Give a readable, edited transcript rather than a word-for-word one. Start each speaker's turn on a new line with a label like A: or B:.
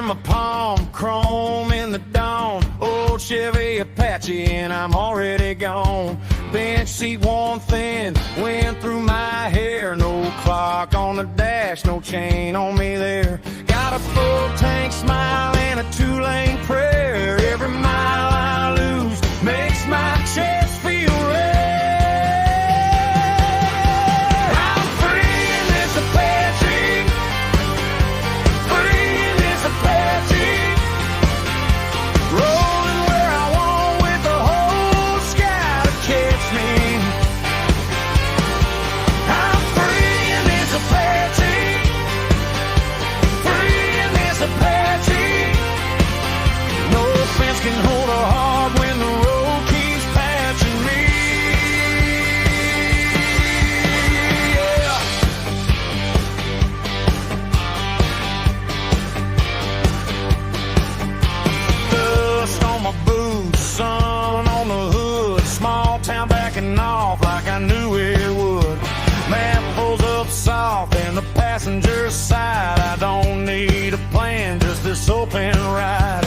A: my palm, chrome in the dawn. Old Chevy Apache and I'm already gone. Bench seat worn thin, wind through my hair. No clock on the dash, no chain on me there. Got a full tank smile and a 2-lane prayer. Every mile I lose makes my chest feel red. I'm free in this Apache, free in this Apache, rolling where I want with the whole sky to catch me. I'm free in this Apache, free in this Apache. No fence can hold a heart when the road keeps patching me. Yeah. Dust on my boots, sun on the hood. Small town backing off like I knew it would. Map pulls up soft in the passenger side. I don't need a plan, just this open ride.